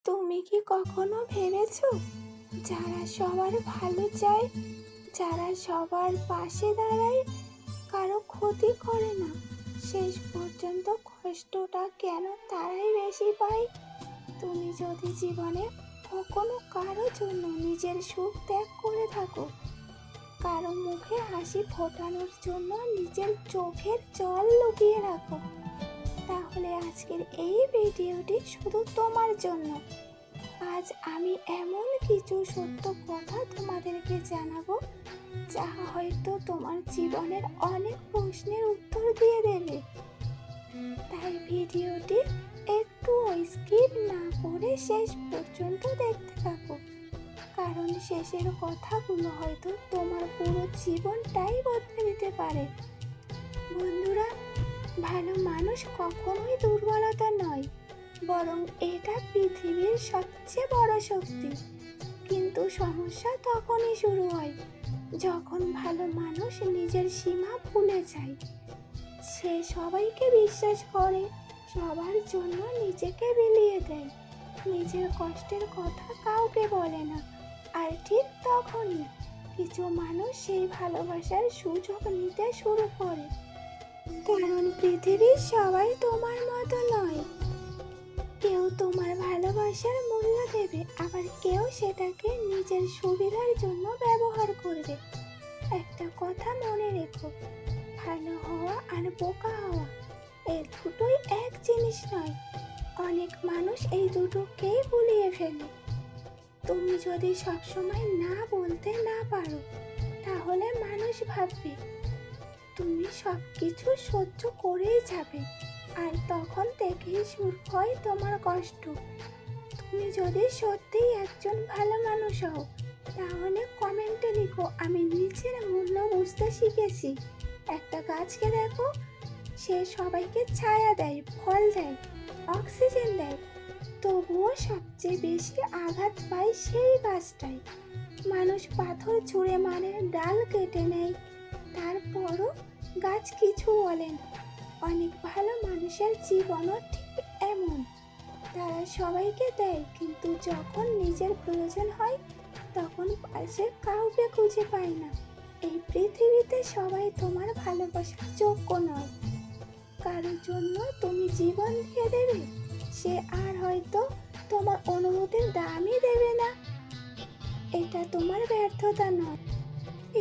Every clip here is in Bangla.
তুমি কি কখনো ভেবেছো, যারা সবার ভালো চায়, যারা সবার পাশে দাঁড়ায়, কারো ক্ষতি করে না, শেষ পর্যন্ত কষ্টটা কেন তারাই বেশি পায়? তুমি যদি জীবনে কখনো কারো জন্য নিজের সুখ ত্যাগ করে থাকো, কারো মুখে হাসি ফোটানোর জন্য নিজের চোখের জল লুকিয়ে রাখো, তাহলে আজকের এই ভিডিওটি শুধু তোমার জন্য। আজ আমি এমন কিছু সত্য কথা তোমাদেরকে জানাবো, যা হয়তো তোমার জীবনের অনেক প্রশ্নের উত্তর দিয়ে দেবে। তাই ভিডিওটি একটু স্কিপ না করে শেষ পর্যন্ত দেখতে থাকো, কারণ শেষের কথাগুলো হয়তো তোমার পুরো জীবনটাই বদলে দিতে পারে। বন্ধুরা, ভালো মানুষ কখনোই দুর্বলতা নয়, বরং এটা পৃথিবীর সবচেয়ে বড় শক্তি। কিন্তু সমস্যা তখনই শুরু হয় যখন ভালো মানুষ নিজের সীমা ভুলে যায়। সে সবাইকে বিশ্বাস করে, সবার জন্য নিজেকে বিলিয়ে দেয়, নিজের কষ্টের কথা কাউকে বলে না। আর ঠিক তখনই কিছু মানুষ সেই ভালোবাসার সুযোগ নিতে শুরু করে। কারণ পৃথিবীর সবাই তোমার মতো নয়। কেউ তোমার ভালোবাসার মূল্য দেবে, আবার কেউ সেটাকে নিজের সুবিধার জন্য ব্যবহার করবে। একটা কথা মনে রেখো, ভালো হওয়া আর বোকা হওয়া এই দুটোই এক জিনিস নয়। অনেক মানুষ এই দুটোকেই ভুলিয়ে ফেলে। তুমি যদি সবসময় না বলতে না পারো, তাহলে মানুষ ভাববে তুমি সবকিছু সহ্য করেই যাবে, আর তখন থেকেই শুরু হয় তোমার কষ্ট। তুমি যদি সত্যিই একজন ভালো মানুষ হও, তাহলে কমেন্টে লিখো, আমি নিজের মূল্য বুঝতে শিখেছি। একটা গাছকে দেখো, সে সবাইকে ছায়া দেয়, ফল দেয়, অক্সিজেন দেয়, তবুও সবচেয়ে বেশি আঘাত পায় সেই গাছটাই। মানুষ পাথর ছুঁড়ে মারে, ডাল কেটে নেয়, তারপরও গাছ কিছু বলে না। অনেক ভালো মানুষের জীবনও ঠিক এমন। তারা সবাইকে দেয়, কিন্তু যখন নিজের প্রয়োজন হয় তখন পাশে কাউকে খুঁজে পায় না। এই পৃথিবীতে সবাই তোমার ভালোবাসার যোগ্য নয়। কারোর জন্য তুমি জীবন দিয়ে দেবে, সে আর হয়তো তোমার অনুভূতির দামই দেবে না। এটা তোমার ব্যর্থতা নয়,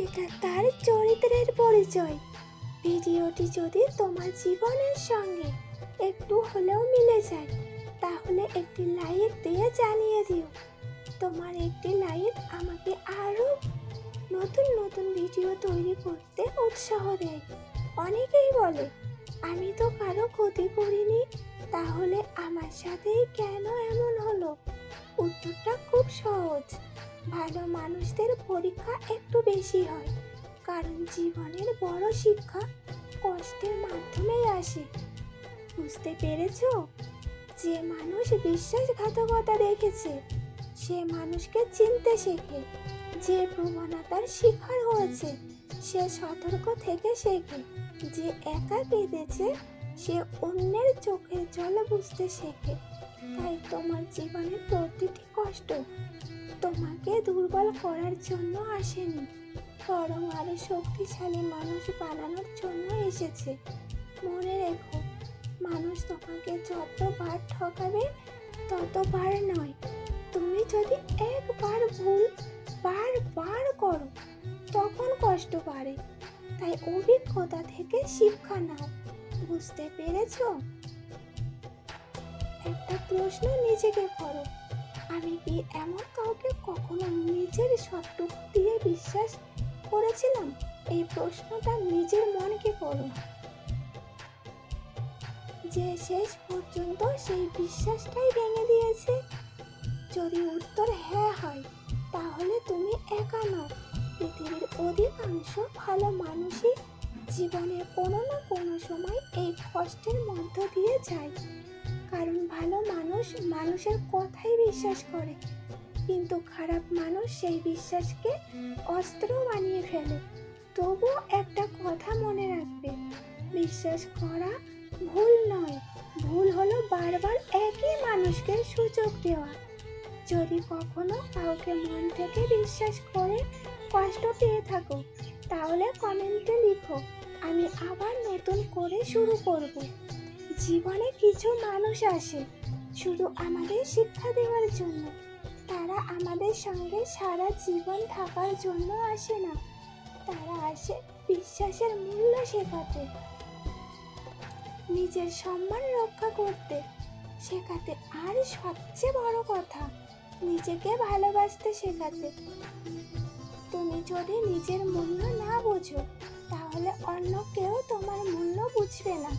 এটা তার চরিত্রের পরিচয়। ভিডিওটি যদি তোমার জীবনের সঙ্গে একটু হলেও মিলে যায়, তাহলে একটি লাইক দিয়ে জানিয়ে দিও। তোমার একটি লাইক আমাকে আরও নতুন নতুন ভিডিও তৈরি করতে উৎসাহ দেয়। অনেকেই বলে, আমি তো কারো ক্ষতি করিনি, তাহলে আমার সাথেই কেন এমন হলো? উত্তরটা খুব সহজ। ভালো মানুষদের পরীক্ষা একটু বেশি হয়, কারণ জীবনের বড় শিক্ষা কষ্টের মাধ্যমেই আসে। বুঝতে পেরেছো? যে মানুষ বিশ্বাসঘাতকতা দেখেছে, সে মানুষকে চিনতে শেখে। যে প্রবণতার শিকার হয়েছে, সে সতর্ক থেকে শেখে। যে একা কেঁদেছে, সে অন্যের চোখের জল বুঝতে শেখে। তাই তোমার জীবনের প্রতিটি কষ্ট তোমাকে দুর্বল করার জন্য আসেনি, বরং আরো শক্তিশালী মানুষ বানানোর জন্য এসেছে। মনে রেখো, মানুষ তোমাকে যতবার ঠকাবে ততবার নয়। তুমি যদি একবার ভুল বারবার করো, তখন কষ্ট বাড়ে। তাই অভিজ্ঞতা থেকে শিক্ষা নাও। বুঝতে পেরেছো? একটা প্রশ্ন নিজেকে করো, আমি কি এমন কাউকে কখনো নিজের সবটুকু দিয়ে বিশ্বাস করেছিলাম? এই প্রশ্নটা নিজের মনকে করো, যে শেষ পর্যন্ত সেই বিশ্বাসটাই ভেঙে দিয়েছে। যদি উত্তর হ্যাঁ হয়, তাহলে তুমি একা নও। পৃথিবীর অধিকাংশ ভালো মানুষই জীবনের কোনো না কোনো সময় এই কষ্টের মধ্য দিয়ে যায়। কারণ ভালো মানুষ মানুষের কথাই বিশ্বাস করে, কিন্তু খারাপ মানুষ সেই বিশ্বাসকে অস্ত্র বানিয়ে ফেলে। তবুও একটা কথা মনে রাখবে, বিশ্বাস করা ভুল নয়, ভুল হলো বারবার একই মানুষকে সুযোগ দেওয়া। যদি কখনো কাউকে মন থেকে বিশ্বাস করে কষ্ট পেয়ে থাকো, তাহলে কমেন্টে লিখো, আমি আবার নতুন করে শুরু করব। জীবনে কিছু মানুষ আসে শুধু আমাদের শিক্ষা দেওয়ার জন্য। তারা আমাদের সঙ্গে সারা জীবন থাকার জন্য আসে না, তারা আসে বিশ্বাসের মূল্য শেখাতে, নিজের সম্মান রক্ষা করতে শেখাতে, আর সবচেয়ে বড় কথা, নিজেকে ভালোবাসতে শেখাতে। তুমি যদি নিজের মূল্য না বোঝো, তাহলে অন্য কেউ তোমার মূল্য বুঝবে না।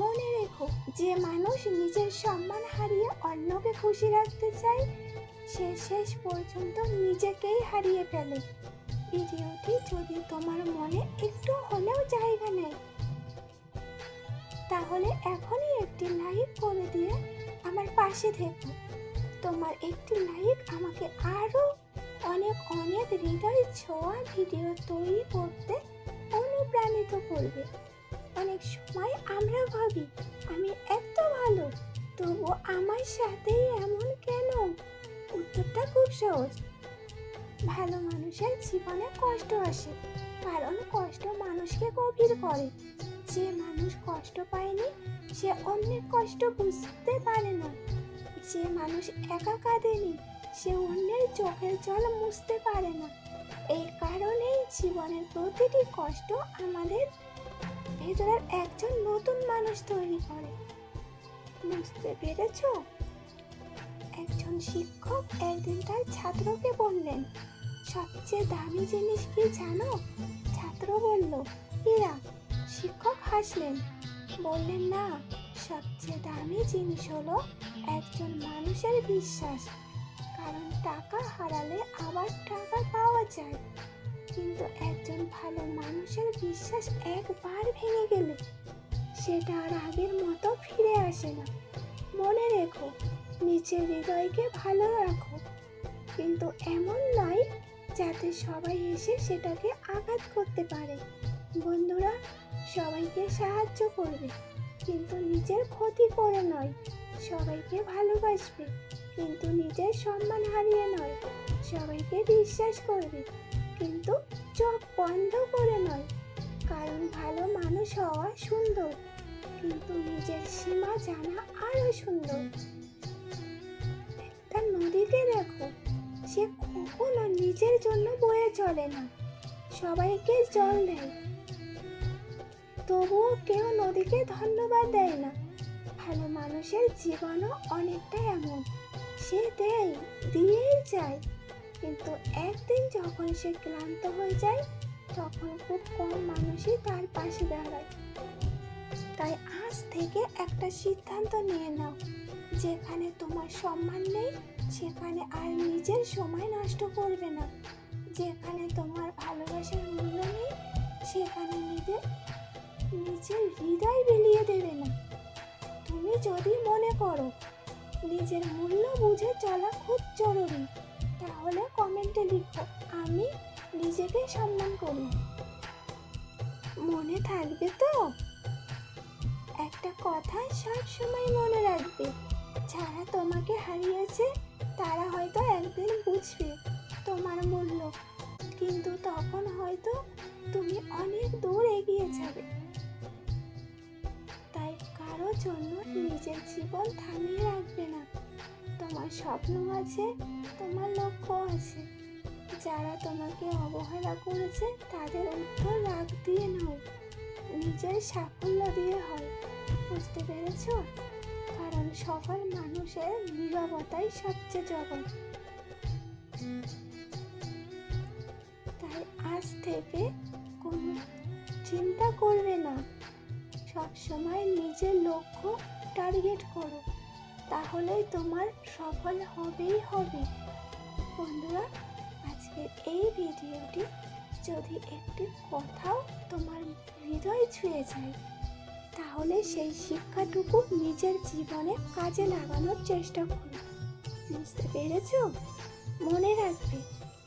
মনে রেখো, যে মানুষ নিজের সম্মান হারিয়ে অন্যকে খুশি রাখতে চায়, সে শেষ পর্যন্ত নিজেকেই হারিয়ে ফেলে। ভিডিওটি যদি তোমার মনে একটু হলেও জায়গা নেয়, তাহলে এখনই একটি লাইক করে দিয়ে আমার পাশে থেকো। তোমার একটি লাইক আমাকে আরো অনেক অনেক হৃদয় ছোঁয়া ভিডিও তৈরি করতে অনুপ্রাণিত করবে। অনেক সময় আমরা ভাবি আমি এত ভালো, তবু আমার সাথেই এমন কেন? উত্তরটা খুব সহজ। ভালো মানুষের জীবনে কষ্ট আসে, কারণ কষ্ট মানুষকে গভীর করে। যে মানুষ কষ্ট পায়নি, সে অন্যের কষ্ট বুঝতে পারে না। যে মানুষ একা কাঁদেনি, সে অন্যের চোখের জল মুছতে পারে না। এই কারণেই জীবনের প্রতিটি কষ্ট আমাদের ভেতরের একজন নতুন মানুষ তৈরি করে। বুঝতে পেরেছো? একজন শিক্ষক একদিন তার ছাত্রকে বললেন, সবচেয়ে দামি জিনিস কি জানো? ছাত্র বলল, হীরা। শিক্ষক হাসলেন, বললেন, না, সবচেয়ে দামি জিনিস হলো একজন মানুষের বিশ্বাস। কারণ টাকা হারালে আবার টাকা পাওয়া যায়, কিন্তু একজন ভালো মানুষের বিশ্বাস একবার ভেঙে গেলে সেটা আর আগের মতো ফিরে আসে না। মনে রেখো, নিজের হৃদয়কে ভালো রাখো, কিন্তু এমন নয় যাতে সবাই এসে সেটাকে আঘাত করতে পারে। বন্ধুরা, সবাইকে সাহায্য করবে, কিন্তু নিজের ক্ষতি করে নয়। সবাইকে ভালোবাসবে, কিন্তু নিজের সম্মান হারিয়ে নয়। সবাইকে বিশ্বাস করবে, কিন্তু চোখ বন্ধ করে নয়। কারণ ভালো মানুষ হওয়া সুন্দর, কিন্তু নিজের সীমা জানা আরো সুন্দর। একটা নদীকে দেখো, সে কখনো নিজের জন্য বয়ে চলে না, সবাইকে জল দেয়। তবুও কেউ নদীকে ধন্যবাদ দেয় না। ভালো মানুষের জীবনও অনেকটা এমন, সে দেয়, দিয়েই যায়, কিন্তু একদিন যখন সে ক্লান্ত হয়ে যায়, তখন খুব কম মানুষই তার পাশে দাঁড়ায়। তাই আজ থেকে একটা সিদ্ধান্ত নিয়ে নাও, যেখানে তোমার সম্মান নেই, সেখানে আর নিজের সময় নষ্ট করবে না। যেখানে তোমার ভালোবাসার মূল্য নেই, সেখানে নিজের হৃদয় বিলিয়ে দেবে না। তুমি যদি মনে করো নিজের মূল্য বুঝে চলা খুব জরুরি, তাহলে কমেন্টে লিখো, আমি নিজেকে সম্মান করি। মনে থাকবে তো? একটা কথা সব সময় মনে রাখবে, যারা তোমাকে হারিয়েছে তারা হয়তো একদিন বুঝবে তোমার মূল্য, কিন্তু তখন হয়তো তুমি অনেক দূর এগিয়ে যাবে। তাই কারো জন্য নিজের জীবন থামিয়ে রাখবে না। তোমার স্বপ্ন আছে, তোমার লক্ষ্য আছে। যারা তোমাকে অবহেলা করেছে তাদের উত্তর রাগ দিয়ে নয়, নিজের সাফল্য দিয়ে হয়। বুঝতে পেরেছ? কারণ সফল মানুষের নীরবতাই সবচেয়ে জগৎ। তাই আজ থেকে কোনো চিন্তা করবে না, সবসময় নিজের লক্ষ্য টার্গেট করো, তাহলেই তোমার সফল হবেই হবে। বন্ধুরা, আজকের এই ভিডিওটি যদি একটি কথাও তোমার হৃদয় ছুঁয়ে যায়, তাহলে সেই শিক্ষাটুকু নিজের জীবনে কাজে লাগানোর চেষ্টা করো। বুঝতে পেরেছ? মনে রাখবে,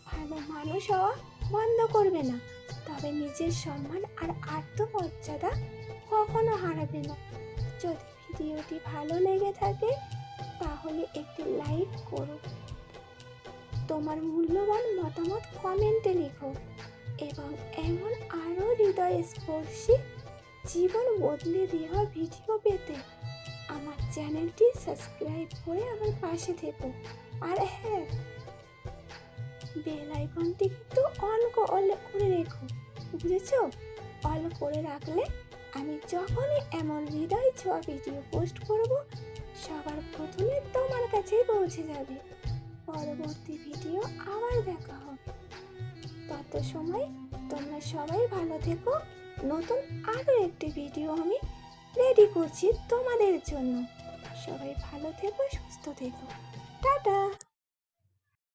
ভালো মানুষ হওয়া বন্ধ করবে না, তবে নিজের সম্মান আর আত্মমর্যাদা কখনো হারাবে না। যদি ভিডিওটি ভালো লেগে থাকে, তাহলে তাহলে একটি লাইক করো, তোমার মূল্যবান মতামত কমেন্টে লিখো এবং এমন আরও হৃদয়স্পর্শী জীবন বদলে দেওয়া ভিডিও পেতে আমার চ্যানেলটি সাবস্ক্রাইব করে আমার পাশে থেকো। আর হ্যাঁ, বেল আইকনটি কিন্তু অন করে রেখো, বুঝেছো? অল করে রাখলে আমি যখনই এমন হৃদয় ছোঁয়া ভিডিও পোস্ট করব সবার প্রথমে তোমার কাছেই পৌঁছে যাবে। পরবর্তী ভিডিও আবার দেখা হবে। তত সময় তোমরা সবাই ভালো থেকো। নতুন আরও একটি ভিডিও আমি রেডি করছি তোমাদের জন্য। সবাই ভালো থেকো, সুস্থ থেকো। টাটা।